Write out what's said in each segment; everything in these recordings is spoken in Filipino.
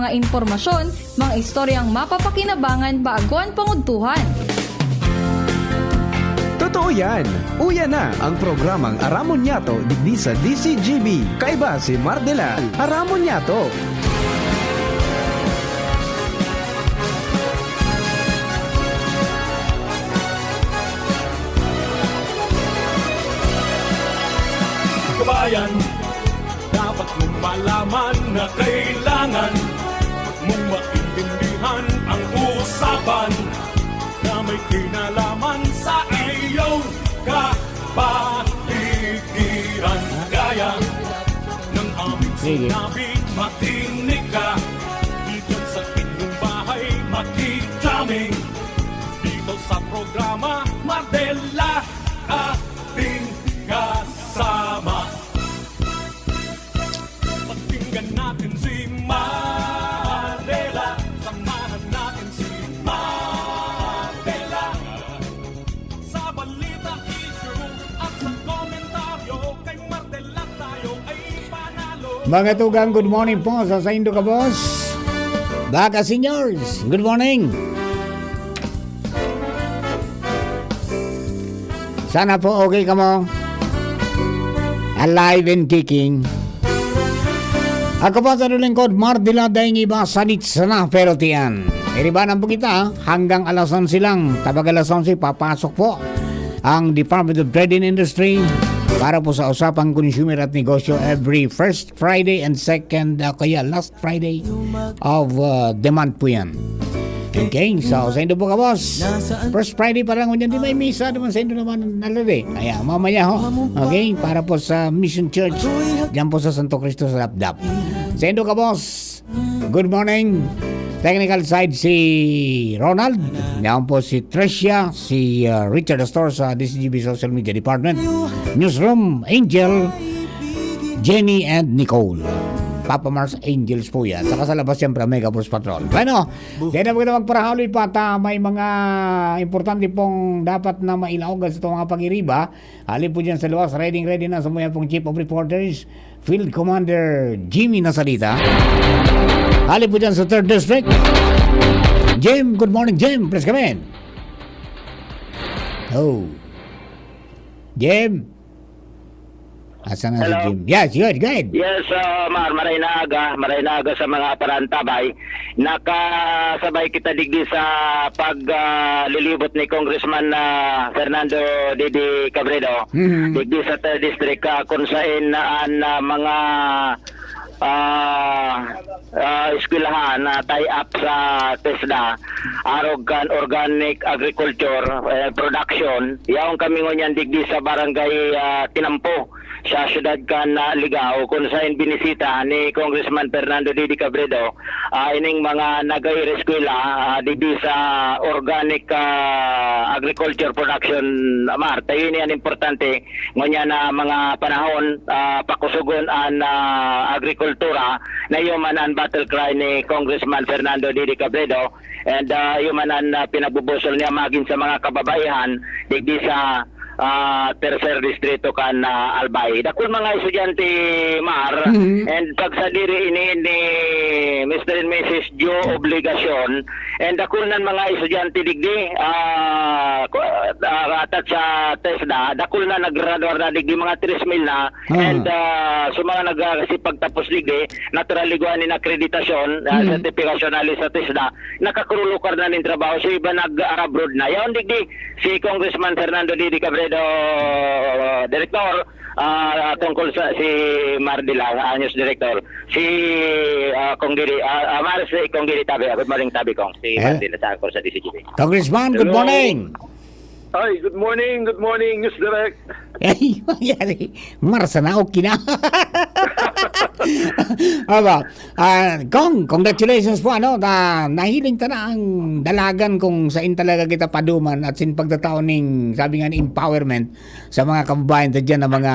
mga impormasyon, mga istoryang mapapakinabangan baguan panguntuhan. Totoo yan! Uya na ang programang Aramon Yato digdi sa DCGB. Kaiba si Mardela, Aramon Yato. Kabayan, dapat mong malaman na kailangan mong maintindihan ang usapan na may kinalaman sa iyong kapaligiran. Gaya ng aming sinabi, makinig ka. Dito sa inyong bahay, makijaming. Dito sa programa, Mardela, ating kasama. Pakinggan natin si Mardela. Samahan natin si Mardela. Sa balita, issue at sa komentaryo, kay Mardela tayo ay panalo. Mga tugang, good morning po sa Indo ka, boss. Baka seniors, good morning. Sana po okay ka mo. Alive and kicking. Ako po sa lingkod, Mardela dahil iba sanit sana pero tiyan. Iribanan po kita hanggang alas 11 lang. Tabag alas 11, papasok po ang Department of Trade and Industry para po sa usapang consumer at negosyo every first Friday and second, kaya last Friday of the month po yan. Okay, so sa Indo po ka, boss. First Friday pa lang, di may misa naman sa Indo naman nalade. Kaya mamaya ho, okay, para po sa Mission Church, dyan po sa Santo Cristo sa Lapdap. Sa Indo ka, boss. Good morning. Technical side si Ronald. Yan po si Tricia, si Richard Astor sa DCGB Social Media Department. Newsroom, Angel, Jenny and Nicole. Papa Mars Angels po yan. Saka sa labas siyempre Mega Force Patrol. Bueno, di na po kita magparahaloy pa at may mga importante pong dapat na mailaog sa itong mga pag-iriba. Halin po dyan sa luwas. Ready na sa mga pong Chief of Reporters, Field Commander Jimmy Nasalita. Halin po dyan sa 3rd District. Jim, good morning Jim. Please come in. Oh. Jim. Asan na si Jim? Yes, good. Yes, maray na aga sa mga parantabay. Nakasabay kita digdi sa paglilibot ni Congressman Fernando Didi Cabredo. Digdi sa 3rd District kung saan mga eskwelahan na tie-up sa TESDA, Arogan Organic Agriculture Production. Yaong kami ngunyan digdi sa barangay Tinampo sa syudad kan Ligao kung saan binisita ni Congressman Fernando Didi Cabredo ining mga nagay-eskwela digdi sa Organic Agriculture Production tayo yan importante ngunyan na mga panahon pakusugon an agrikultura na yuman ang battle cry ni Congressman Fernando Didi Cabredo and yuman ang pinagbubusol niya maging sa mga kababaihan digdi sa tercer distrito kan Albay. Dakul mga estudyante Mar and pagsadiri ini ni Mr. and Mrs. Joe Obligasyon and dakul nan mga estudyante digdi atat sa TESDA dakul na naggraduar na digdi mga 3,000 na and so mga nagsipagtapos digdi naturally guan ni akreditasyon sertifikasyon ali sa TESDA nakakurulukar na nin trabaho so iba nag-abroad na yaon digdi si Congressman Fernando Didi Cabredo Director tungkol sa si Mardela News Director si Konggiri Mars Konggiri Tabi good morning Tabi Kong si Mardela sa ako sa DCGB. Congressman, good morning. Hi, good morning, News Direct. Ay, magyari. Marsa na, okay na. Aba, congratulations po, nahiling ta na ang dalagan kung saan talaga kita paduman at sin pagtatao ning, sabi nga, empowerment sa mga kababayan ta dyan na mga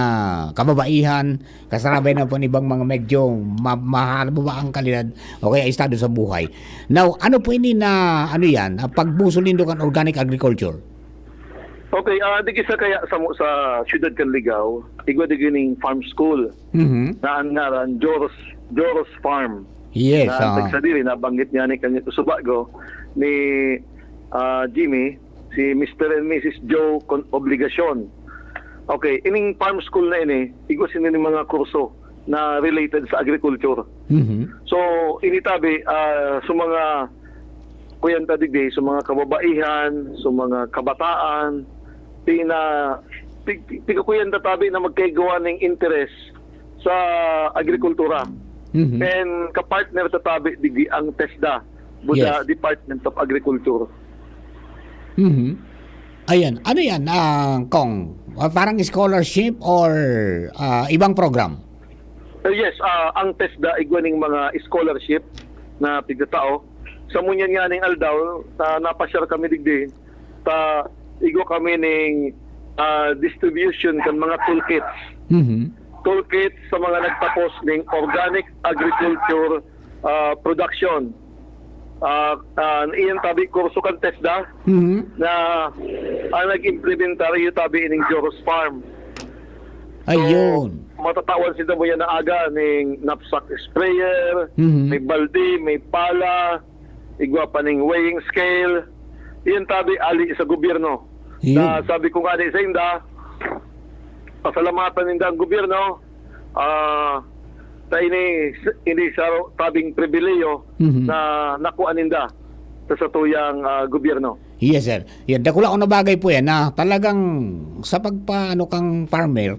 kababaihan, kasarabay na po ibang mga medyo mahal ba ang kalidad o kaya estado sa buhay. Now, ano po ini na, pagbusol nindo kan organic agriculture? Okay, di kisa kaya sa siyudad kan Ligao, igwa di gining farm school na ang ngaran Joros Farm. Yes, na oo. sa diri nabanggit niya ni kanya subago ni Jimmy si Mr. and Mrs. Joe Obligacion. Okay, ining farm school na ini igos ini mga kurso na related sa agriculture. Mhm. So initabi sa mga kuyan tadigdi, sa mga kababaihan, sa mga kabataan, kuyan tatabi na magkaigawa ng interest sa agrikultura. Mhm. And kapartner tatabi digdi ang TESDA, Buda Yes. Department of Agriculture. Mhm. Ayan, ano yan, Kong? Parang scholarship or ibang program? Yes, ang TESDA igwaning mga scholarship na tigdatao. Sa munyan nga ning aldaw, napasyar kami digdi, igo kami ning distribution kan mga toolkits. Mhm. Toolkits sa mga nagtapos ng organic agriculture production. Iyan tabi kurso kan TESDA Mhm. na nag-implementaryo tabi ining Joros Farm. Ayun. Matatawan sila mo yan na aga ng knapsack sprayer, Mhm. may balde, may pala, igwa pa ng weighing scale. Iyan tabi ali sa gobyerno. Yun. Na sabi ko nga sa inda, pasalamatan ninda ang gobyerno, ini sa tabing pribileyo Mhm. na nakuha ninda sa tuyang gobyerno. Yes, sir. Yan, dakula ko na bagay po yan na talagang sa pagpaano kang farmer,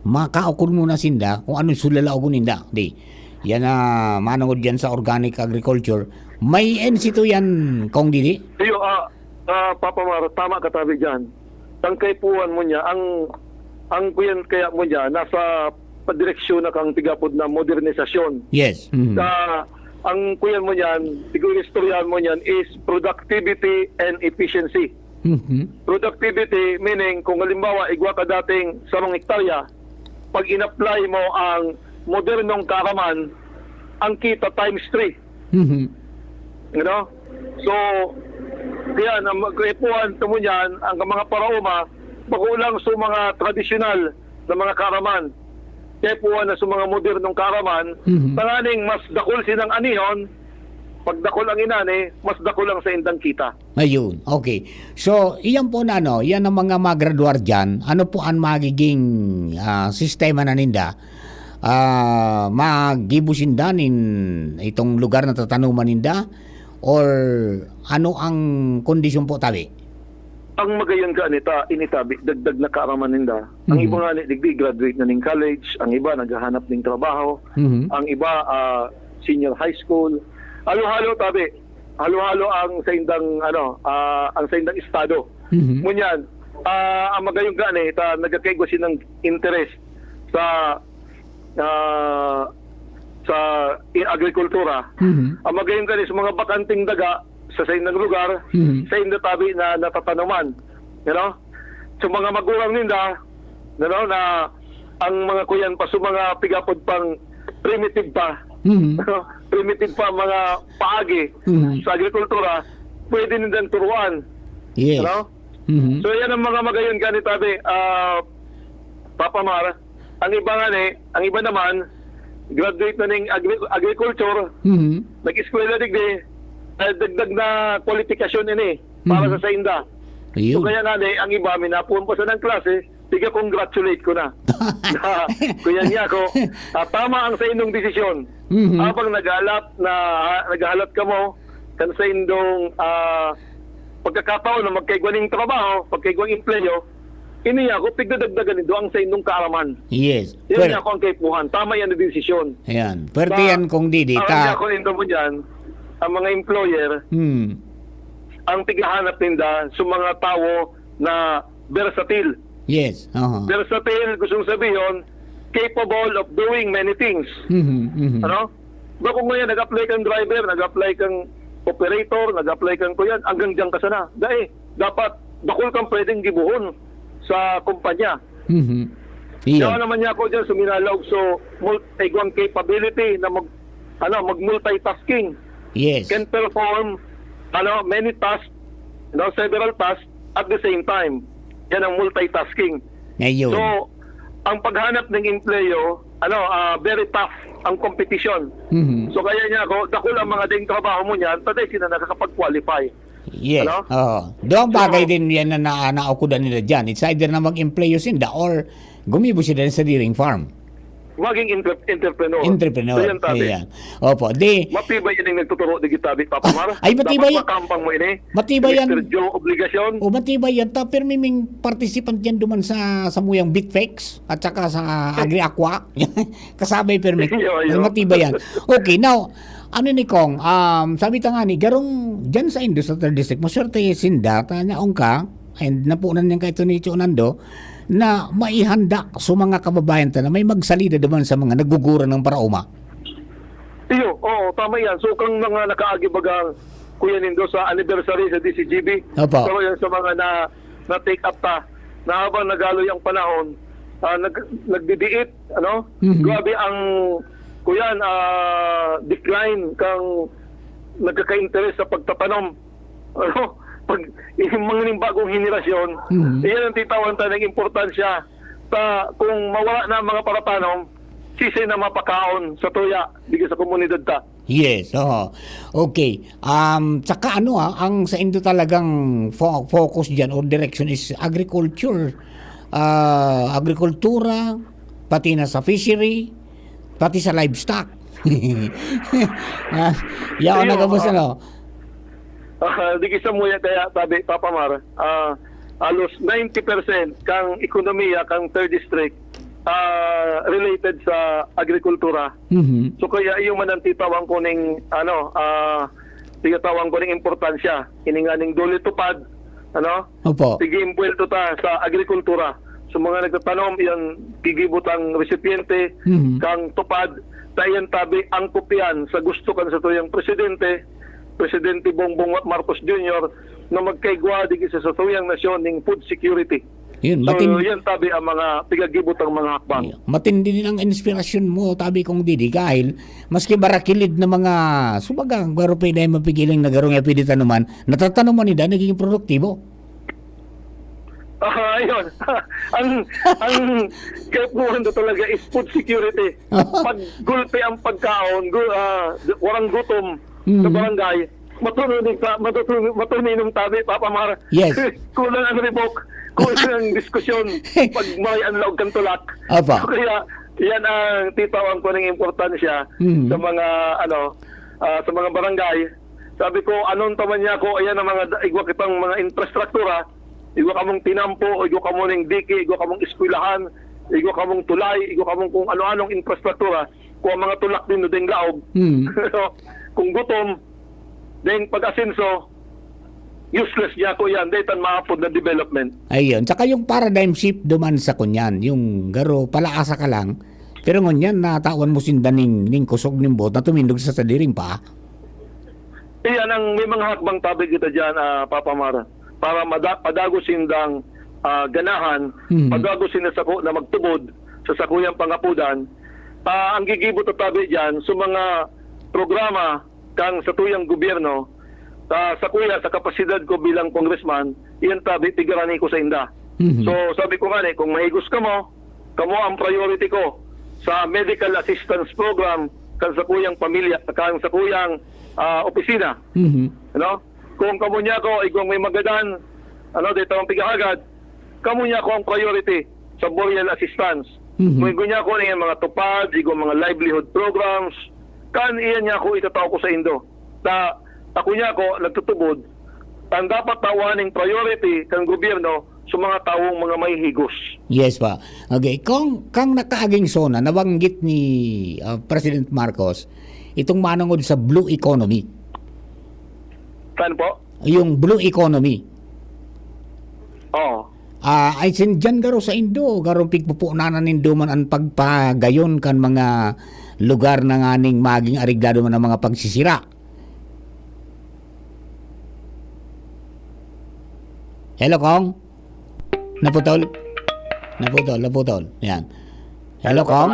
makaukol muna sinda kung anong sulalaogon ninda. Di. Yan na manungod yan sa organic agriculture. May NC2 yan, Kong Didi? Iyo, Papa Maro, tama ka tabi dyan. Ang kaipuan mo niya, ang kuyan kaya mo niya, nasa padireksyon na kang tigapod na modernisasyon. Yes. Mhm. Ang kuyan mo niyan, siguro istoryahan mo niyan is productivity and efficiency. Mhm. Productivity meaning kung halimbawa igwa ka dating 10 hektarya, pag in-apply mo ang modernong karaman, ang kita times 3. Mhm. You know? So, kaya na magkaipuan mo niyan, ang mga parauma, bagulang sa mga tradisyonal na mga karaman, kaya puwan na sa mga modernong karaman, Mhm. tanganing mas dakol sinang anihon, pag dakol ang inani, mas dakol ang sa indang kita. Ayun. Okay. So, iyan po na yan ang mga magraduar dyan. Ano po ang magiging sistema na ninda? Magibusinda nin itong lugar na tatanuman ninda? Or ano ang kondisyon po tabi? Ang magayon ka initabi, dagdag na kaaraman ninda. Ang Mhm. iba nga digdi graduate na ning college, ang iba naghahanap ng trabaho, Mhm. ang iba senior high school. Halo-halo tabi. Halo-halo ang sa indang ang sa indang estado. Mhm. Munyan, ang magayon ka nagkakaigo ng interest sa agrikultura. Mhm. Ang magayon ka sa mga bakanting daga sa indang lugar, Mhm. sa indang tabi na natatanuman. You know? Sa mga magulang ninda, you know, na ang mga kuyan pa sa mga pigapod pang primitive pa. Mhm. Primitive pa mga paagi Mhm. sa agrikultura, pwede nindang turuan. Yes. You know? Mhm. So yan ang mga magayon ka tabi, Papa Mar. Ang iba naman, graduate na ng agriculture, Mhm. nag-eskwela digdi, dagdag na kwalifikasyon ini para Mhm. sa sainda. So Ayun. kaya ang iba, minapuan pa sa ng klase, tiga congratulate ko na. Kuya niya ako, tama ang sa inyong desisyon. Mhm. Habang naghahalap ka mo, kan sa inyong pagkakataon na magkaigwaning trabaho, magkaigwang empleyo, ini ako, pigdadagdagan nito ang sa inyong kaaraman. Yes. Yan niya ako ang kaipuhan. Tama yan ang desisyon. Ayan. Pwerte yan kung Didi. Ang niya ako nito mo dyan, ang mga employer, ang tiglahanap ninda sa mga tao na versatile. Yes. Versatile, gustong sabihin, capable of doing many things. Mhm. Mhm. Ano? Ba kung ngayon nag-apply kang driver, nag-apply kang operator, nag-apply kang kuyan, hanggang dyan ka sana. Dapat bakul kang pwedeng gibuhon sa kumpanya. Mhm. Kaya Iyon. naman niya ako dyan suminalog so multi-igwang capability na mag-multitasking. Yes. Can perform many tasks, several tasks at the same time. Yan ang multitasking. Ngayon. So, ang paghanap ng empleyo, very tough ang competition. Mhm. So kaya niya ako, dako lang mga ding trabaho mo niyan, patay sila nakakapag-qualify. Yes. Ano? Oo. Doon bagay So, din yan na naukudan nila dyan. It's either na mag-employ sinda or gumibo sila sa dairying farm. Maging entrepreneur. Entrepreneur. So yan, tabi. Ayan. Opo. Di, Matibay yun yung nagtuturo di Gitabi, Papa Mar. Ay, matibay yan. Dapat makampang mo ini. Matibay yan. Mr. Joe, obligasyon. o matibay yan. Pero may participant yan duman sa muyang Bitfex at saka sa Agri-Aqua. Kasabay permit. Yo. Matibay yan. Okay, now, ano ni Kong, sabi ta nga ni, garong dyan sa Indo, sa 3rd District, maswerte sinda, tanyaong ka, and napunan niyan kay Tony Chonando, na maihanda sa mga kababayan ta na may magsalida naman sa mga nagugura ng parauma. Iyo, oo, tama yan. So kang mga nakaagi-bagang Kuya Nindo sa anniversary sa DCGB, Opo. pero yan sa mga na take up ta, na habang nagaloy ang panahon, nagdidiit, ano? Mhm. Grabe ang kuyan, decline kang nagkaka-interest sa pagtatanom. Ano? Pag yung mga bagong henerasyon, Mhm. iyan ang titawan tayo ng importansya sa kung mawala na ang mga paratanom, sisi na mapakaon sa tuya digit sa komunidad ta. Yes, oo. Okay. Saka ang sa Indo talagang focus dyan or direction is agriculture. Agrikultura, pati na sa fishery, pati sa livestock. Yan na kabos Digit sa muya kaya tabi Papa Mar, alos 90% kang ekonomiya kang 3rd District related sa agrikultura. Mhm. So kaya iyo man ang titawang ko ning titawang ko ning importansya ininganing duli tupad Opo. tigimpuelto ta sa agrikultura. So mga nagtatanom iyan gigibutang resipiente Mhm. kang tupad tayan tabi ang kopyan sa gusto kan sa tuyang Presidente Bongbong Marcos Jr. na magkaigwa digit sa tuyang nasyon ning food security. Yun, So yan tabi ang mga pigagibutang mga hakbang. matindi din ang inspirasyon mo, tabi kong Didi, kahil maski barakilid na mga subagang garo pa na mapigiling na garong yapidi tanuman, natatanaman nila, nagiging produktibo. Ayun. ang kapuhan do talaga is food security. Pag gulpe ang pagkaon, warang gutom sa barangay, matununin tabi, Papa Mar. Yes. Kulang ang ribok, kulang ang diskusyon pag may anlog kang tulak. Apa. So, kaya yan ang titawang ko ng importansya sa mga sa mga barangay. Sabi ko, anong taman niya ko, ayan ang mga igwa kitang mga infrastruktura, igwa kamong tinampo, igwa kamong ng diki, igwa kamong eskwelahan, igwa kamong tulay, igwa kamong kung ano-anong infrastruktura, kung mga tulak din no ding laog. Kung gutom, then pag-asenso, useless niya ko yan, dahil maapod na development. Ayun, saka yung paradigm shift duman sa kunyan, yung garo palaasa ka lang, pero ngunyan natawan mo sindaning ning kusog ning bot na tumindog sa sadiring pa. Iyan ang may mga hakbang tabi kita dyan, Papa Mara, para padago sindang ganahan, padago sinda sako na magtubod sa sakuyang pangapudan. Ang gigibot at tabi dyan sa mga programa kang sa tuyang gobyerno, sa kuya, sa kapasidad ko bilang congressman, iyan tabi, tigirani ko sa inda. So sabi ko nga kung mahigos ka mo, kamo ang priority ko sa medical assistance program kan sa kuyang pamilya, kan sa kuyang opisina. Kung kamo niya ko, kung may magadan, dito ang pigahagad, kamo niya ko ang priority sa burial assistance. Kung niya ko ng mga tupad, mga livelihood programs, kan iyan niya ko itataw ko sa Indo. Ako niya ko nagtutubod, ang dapat tawaning priority ng gobyerno sa mga taong mga may higos. Yes pa. Okay, kang nakaaging sona, nabanggit ni President Marcos, itong manungod sa blue economy. Saan po? Yung blue economy. Oo. Ay dyan garo sa Indo, garo pigpupunanan nindo man ang pagpagayon kan mga lugar na nganing maging ariglado man ang mga pagsisira. Hello, Kong? Naputol? Yan. Hello, Kong?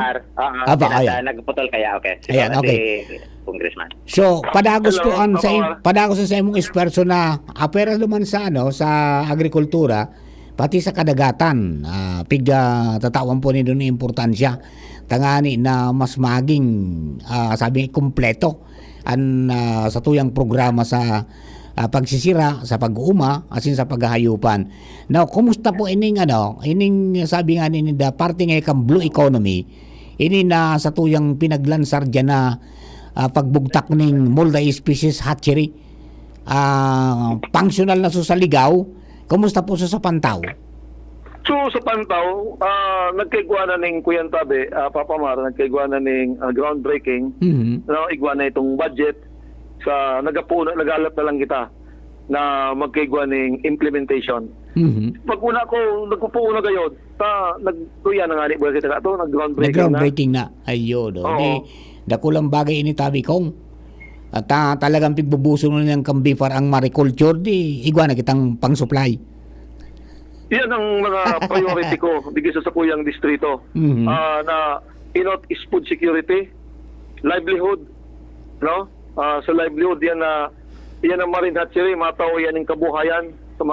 Apa, ayan. Nagputol kaya, okay. Ayan, okay. Congressman. So, padagos ko Hello, padagos sa imong esperso na apera luman sa sa agrikultura pati sa kadagatan. Tatawan po ni doon importansya. tangani na mas maging sabi kumpleto sa tuyang programa sa pagsisira, sa pag-uuma, asin sa paghahayupan. Now, kumusta po ining sabi nga ni da parte nga kang blue economy, ini na sa tuyang pinaglansar dyan na pagbugtak ning multi-species hatchery, functional na sa Ligaw, kumusta po sa Pantaw? So sa Pantaw, nagkaigwa na ning Kuyan Tabe, Papa Mar, nagkaigwa na ning groundbreaking, igwa na itong budget sa nagalat na lang kita na magkaigwa ning implementation. Pag una ko nagpupuuna gayod, nagtuya na nga ni buwan kita ato, nag-groundbreaking na. Ayun, di dakulang bagay ini tabi kong. At talagang pigbubuso na ng kambifar ang mariculture, di igwa na kitang pang-supply. Yan ang mga priority ko digis sa kuyang distrito. Na inot is food security, livelihood, no? Sa livelihood yan ang marine hatchery, matao yan ang kabuhayan sa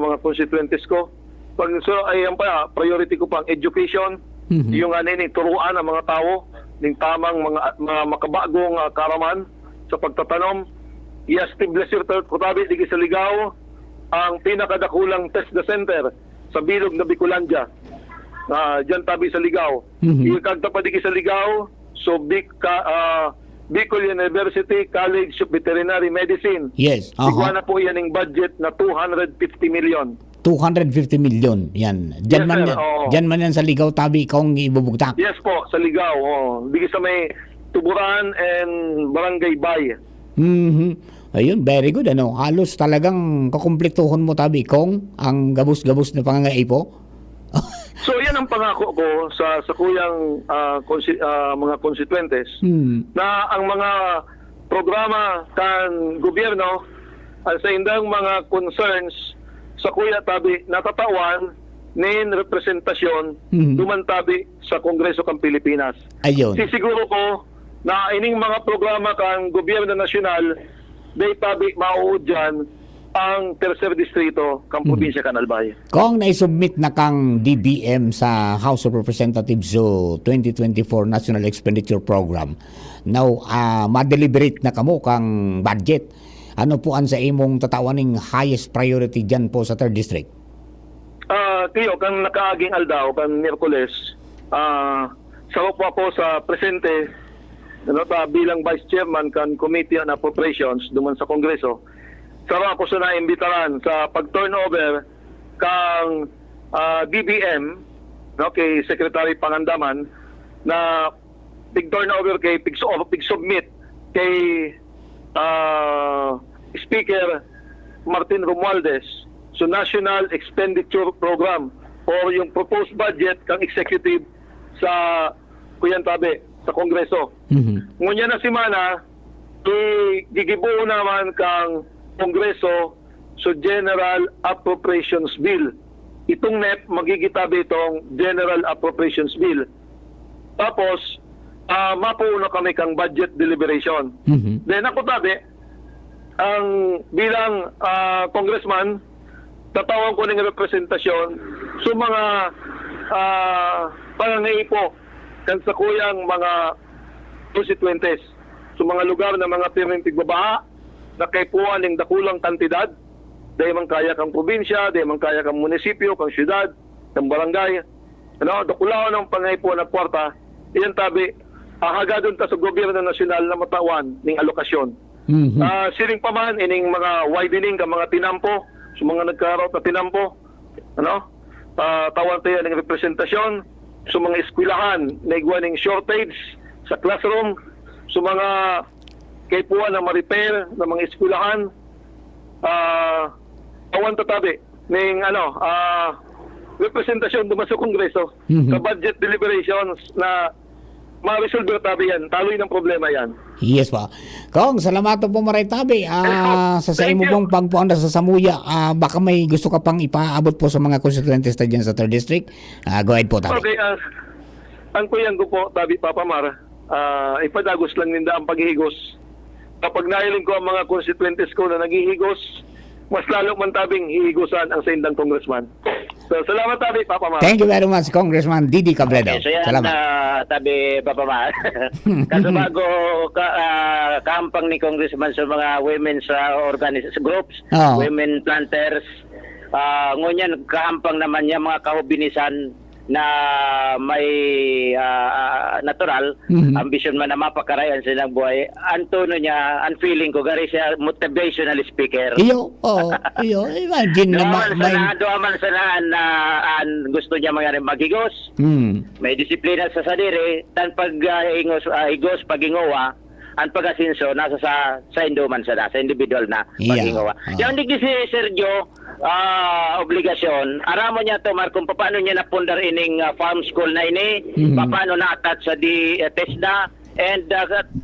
mga constituentes ko. Pag ayan pa, priority ko pang education, yung turuan ang mga tao ng tamang mga makabagong karaman sa pagtatanom. I-establish ko tabi digis sa Ligaw ang pinakadakulang TESDA center sa bilog na Bicolandia. Diyan tabi sa Ligaw. Ikagta pa digis sa Ligaw, so Bicol University College of Veterinary Medicine. Yes. Igwa na po yan ng budget na 250 million. 250 million. Yan. Diyan Yes, man, sir. Oo. Diyan man yan sa Ligaw tabi kung ibubugtak. Yes po, sa Ligaw. Digis sa may Tuburan and Barangay Bay. Ayun, very good. Halos talagang kakumpletuhon mo tabi kung ang gabus-gabus na pangangaipo. So yan ang pangako ko sa kuyang mga constituentes na ang mga programa kan gobyerno sa indang mga concerns sa kuya tabi natatawan nin representasyon duman tabi sa Kongreso kan Pilipinas. Ayun. Sisiguro ko na ining mga programa kan gobyerno nasyonal day tabi mauud dyan ang tercer distrito kang probinsya kan Albay. Kung naisubmit na kang DBM sa House of Representatives so 2024 National Expenditure Program, now ma-deliberate na kamo kang budget. Ano po ang sa imong tatawaning highest priority dyan po sa 3rd District? Tiyo, kang nakaaging aldaw, kan Miyerkules, sarap po ako sa presente bilang Vice Chairman kan Committee on Appropriations duman sa Kongreso. Sarap ko sa naimbitaran sa pag-turnover kang DBM, kay Secretary Pangandaman, na pig-turnover kay pig-submit kay Speaker Martin Romualdez sa National Expenditure Program or yung proposed budget kang executive sa Kuyan Tabe, sa Kongreso. Ngunya na si Mana, gigibuo naman kang Kongreso so General Appropriations Bill. Itong NEP magigitabi itong General Appropriations Bill. Tapos mapuuna kami kang budget deliberation. Then ako tabi ang bilang congressman tatawag ko ng representasyon sa mga pangangaipo kan sa kuyang mga constituentes sa mga lugar na mga pirmintig babaha na kaypuan ng dakulang kantidad, dahil man kaya kang probinsya, dahil man kaya kang munisipyo, kang syudad, kang barangay. Dakulaw ng pangaipo na kwarta, iyan tabi, hagadon ta sa gobyerno nasyonal na matawan ng alokasyon. Siling pa man, ining mga widening ka mga tinampo, sa mga nagkaroon na tinampo, tawan tayo ng representasyon, sa mga eskwelahan na igwaning shortage sa classroom, sa mga kaypuan na ma-repair ng mga eskwelahan, awan tatabi ng representasyon duman sa Kongreso sa budget deliberations na ma-resolve tabi yan. Taloy ng problema yan. Yes pa. Kong, salamat po maray tabi. Sa imo pong pagpuanda sa Samuya, baka may gusto ka pang ipaabot po sa mga constituentes na dyan sa 3rd District. Go ahead po tabi. Okay, ang kuyang ko po tabi Papa Mar, ipadagos lang ninda ang paghihigos. Kapag nahiling ko ang mga constituentes ko na naghihigos, mas lalo man tabing hihigosan ang sa indang congressman. So, salamat tabi, Papa Mar. Thank you very much, Congressman Didi Cabredo. Okay, so yan, Salamat. tabi Papa Mar. Kaso bago kahampang ni Congressman sa mga women's groups, Oo. women planters, ngunyan kahampang naman niya mga kahubinisan na may natural ambisyon man na mapakarayan sa ilang buhay. Ang tono niya, ang feeling ko, gari siya motivational speaker. Iyo, imagine na Doon man sa naan na gusto niya mga magigos, may disiplina sa sadiri, tan igos, pagingawa, ang pag-asinso nasa sa induman sa individual na Yeah. pagingawa. Yung hindi si Sergio, obligasyon, aramo niya to, Mar, kung paano niya napundar ining farm school na ini, paano na-attach sa TESDA, and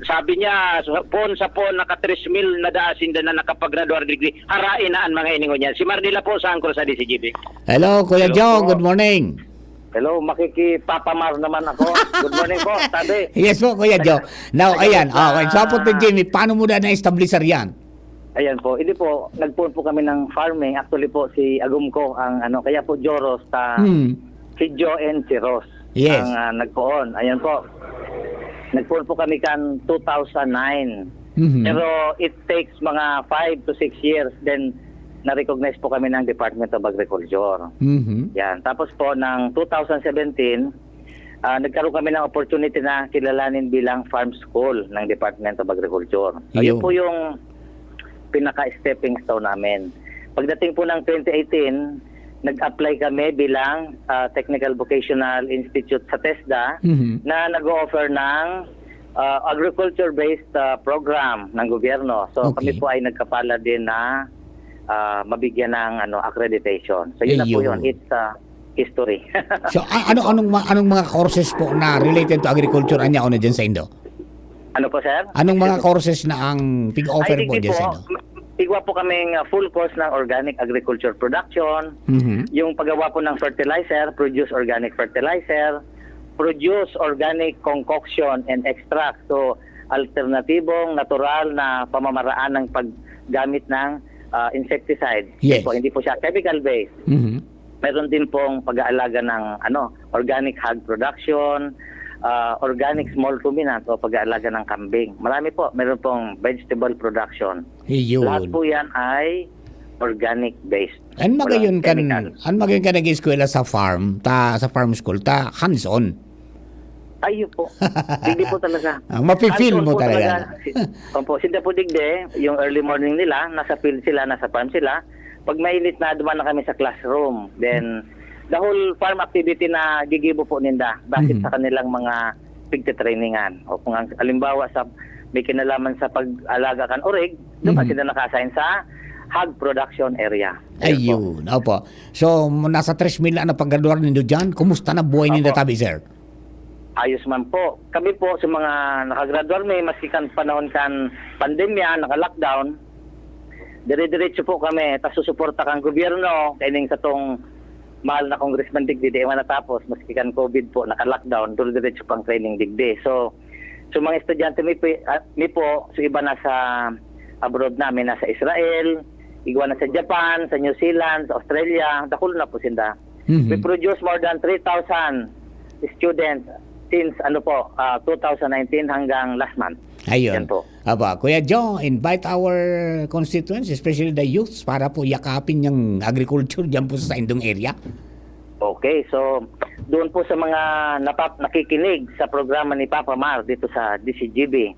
sabi niya, sa pon, naka 3,000 na daasin na nakapagraduate degree, harain na ang mga iningo niya. Si Mardila po sa angkol sa DCGB. Hello, Kuya Hello Joe. po. Good morning. Hello, makikipapamar naman ako. Good morning po, tabi. Yes po, Kuya Joe. Now, ayan. Okay, so po Jimmy, paano mo na na-establish yan? Ayan po, hindi po, nagpuan po kami ng farming. Actually po, si Agumco, ang kaya po Joros, si Joe and si Ross, Yes. ang nagpuon. Ayan po, nagpuan po kami kan 2009. Pero it takes mga 5 to 6 years, then na-recognize po kami ng Department of Agriculture. Yan. Tapos po, ng 2017, nagkaroon kami ng opportunity na kilalanin bilang farm school ng Department of Agriculture. So, yun po yung pinaka-stepping stone namin. Pagdating po ng 2018, nag-apply kami bilang Technical Vocational Institute sa TESDA na nag-offer ng agriculture-based program ng gobyerno. So Okay. kami po ay nagkapala din na mabigyan ng accreditation. So yun na po Ayun. yun. It's history. So, anong mga courses po na related to agriculture anya o na dyan sa Indo? Ano po, sir? Anong mga courses na ang pig-offer Ay, po hindi dyan sa po. Indo? Igwa po kaming full course ng organic agriculture production, yung paggawa po ng fertilizer, produce organic fertilizer, produce organic concoction and extract. So, alternatibong, natural na pamamaraan ng paggamit ng insecticide. Yes. Hindi po siya chemical-based. Meron din pong pag-aalaga ng organic hog production, organic small ruminant o pag-aalaga ng kambing. Marami po. Meron pong vegetable production. Lahat Iyon. po yan ay organic-based. An magayon kan Walang chemical. nag-eskwela sa farm, sa farm school, hands-on. Ayun po. Hindi po talaga. Mapi-feel Hands-on mo po talaga. Opo, sila po digde, yung early morning nila, nasa field sila, nasa farm sila. Pag mainit na, duman na kami sa classroom. Then, the whole farm activity na gigibo po ninda, basit sa kanilang mga pigte-trainingan. O kung halimbawa may kinalaman sa pag-alaga kan orig, doon pa sila naka-assign sa hog production area. Ayun, opo. So, nasa 3,000 na paggraduar nindo dyan, kumusta na buhay nindo tabi, sir? Ayos man po. Kami po sa mga nakagraduar may masikan panahon kan pandemya, naka-lockdown, dire-diretso po kami, tas susuporta kang gobyerno, kaining sa tong mahal na Congressman Digdi, di man natapos, maski kan COVID po, naka-lockdown, dire-diretso pang training Digdi. So mga estudyante mi po, so iba na sa abroad namin, nasa Israel, igwa na sa Japan, sa New Zealand, sa Australia, dakul na po sinda. We produce more than 3,000 students since 2019 hanggang last month. Ayun. Yan po. Aba, Kuya Joe, invite our constituents, especially the youths, para po yakapin yung agriculture dyan po sa Indong area. Okay, so doon po sa mga nakikinig sa programa ni Papa Mar dito sa DCGB,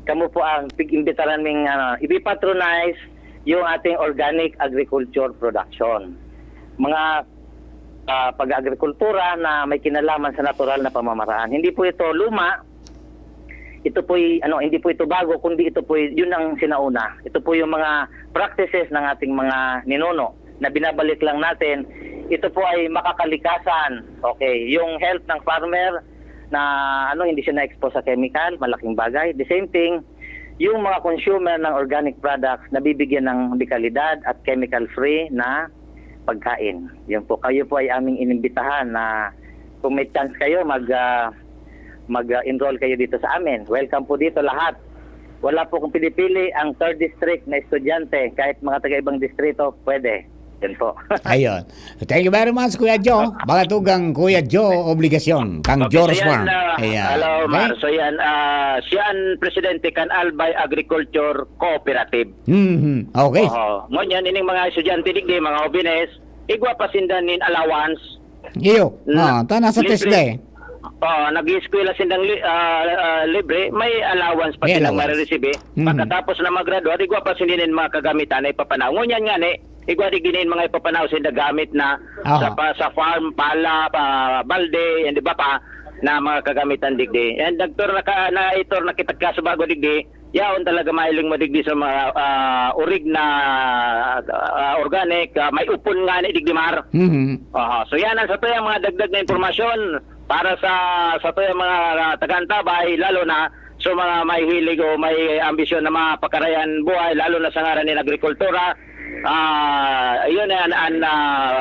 kamo po ang pig-imbitaran ming ipatronize yung ating organic agriculture production. Mga pag-agrikultura na may kinalaman sa natural na pamamaraan. Hindi po ito luma. Ito po hindi po ito bago, kundi ito po yun ang sinauna. Ito po yung mga practices ng ating mga ninuno na binabalik lang natin. Ito po ay makakalikasan. Okay, yung health ng farmer na hindi siya na-expose sa chemical, malaking bagay. The same thing, yung mga consumer ng organic products na bibigyan ng dekalidad at chemical-free na pagkain. Yun po, kayo po ay aming inimbitahan na kung may chance kayo mag-enroll kayo dito sa amin. Welcome po dito lahat. Wala po kung pinipili ang 3rd district na estudyante, kahit mga taga-ibang distrito, pwede. Yan po. Ayun. Thank you very much, Kuya Joe. Baka tugang Kuya Joe obligasyon kang Joros Farm. Hello, Okay? Mar. So yan, siya ang presidente kan Albay Agriculture Cooperative. Okay. Ngunyan, ining mga estudyante digdi, mga obines, igwa pa sindan nin allowance. Iyo. Ta nasa test day. Nag-eskwela sindang libre, may allowance pa May silang allowance. marireceive. Pagkatapos na mag-graduate, igwa pa sindinin mga kagamitan na ipapanaw. Ngunyan nga igwa di ginin mga ipapanaw sinda gamit na sa farm, pala, balde, di ba pa, na mga kagamitan digdi. And nagtor na itor nakita sa bago digdi, yaon talaga mailing mo digdi sa mga urig na organic, may upon nga ni digdi Mar. So yan ang sa to yung mga dagdag na impormasyon para sa to yung mga taga-antabay, lalo na sa mga may hilig o may ambisyon na mapakarayan buhay, lalo na sa ngaran ng agrikultura. Yun ang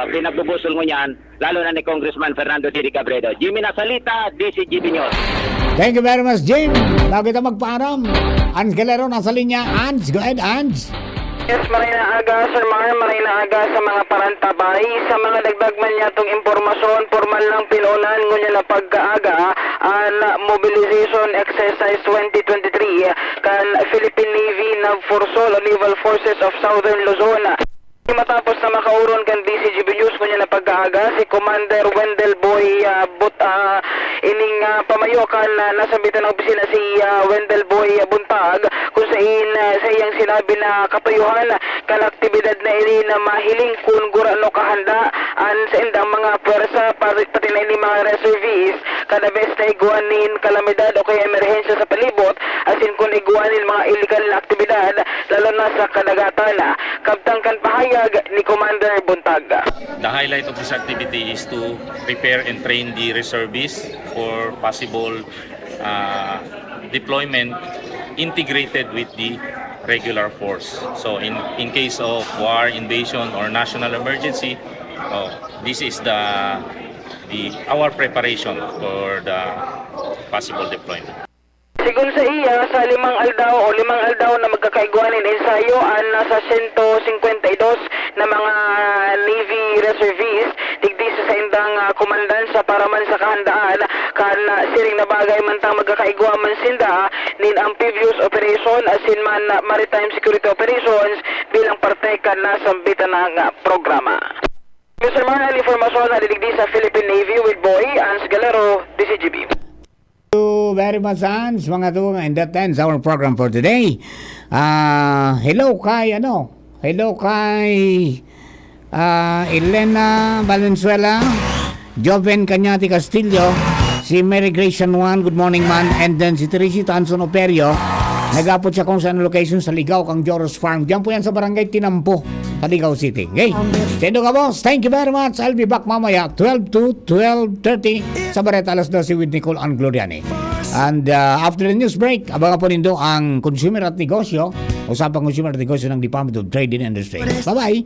pinagbubusol mo niyan, lalo na ni Congressman Fernando Diri Cabredo. Jimmy Nasalita, DCGB News. Thank you very much, Jim. Bago kita magpaaram, Ans Galero nasa linya. Ans, go ahead, Ans. Yes, maray na aga, Sir Mar, maray na aga sa mga parantabay. Sa mga dagdag man niya itong impormasyon, formal lang pinunan ngunya na pagkaaga ang Mobilization Exercise 2023 kan Philippine Navy nagforsol ang Naval Forces of Southern Luzon. Matapos na makauron kan DCGB News kunya na pagkaaga si Commander Wendell Boy ining pamayo kan nasabitan ng opisina si Wendell Boy Buntag kung sa iyang sinabi na katuyuhan kan aktibidad na ini na mahiling kung gurano kahanda sa indang mga pwersa pati na ini mga reservees kada best na iguanin kalamidad o kaya emerhensya sa palibot asin kung iguanin mga illegal na aktibidad lalo na sa kadagatan kabtang kan pahayag ni Commander Buntag. The highlight of this activity is to prepare and train the reservists for possible deployment integrated with the regular force. So in case of war, invasion, or national emergency, this is our preparation for the possible deployment. Sigun sa iya, sa 5 aldaw na magkakaiguanin ensayo ang nasa 152 na mga Navy reservees digdi sa indang komandansa para man sa kahandaan kan siring na bagay man tang magkakaigwa man sinda nin amphibious operation asin man maritime security operations bilang parte kan nasambitan ng programa. Mr. Manal, informasyon na digdi sa Philippine Navy with Boy Ans Galero, DCGB. Thank you very much, Hans. Mga to, and that ends our program for today. Hello kay Elena Valenzuela, Joven Cañati Castillo, si Mary Grace Juan, good morning man, and then si Teresita Anson Operio, nagapot siya kung saan location sa Ligaw kang Joros Farm. Diyan po yan sa Barangay Tinampo, Ligaw City. Okay? Tendo ka boss, thank you very much. I'll be back mamaya 12 to 12:30 sa Bareta alas 12 with Nicole and Gloriani. And after the news break, abangan po nindo ang consumer at negosyo, usapang consumer at negosyo ng Department of Trade and Industry. Bye-bye!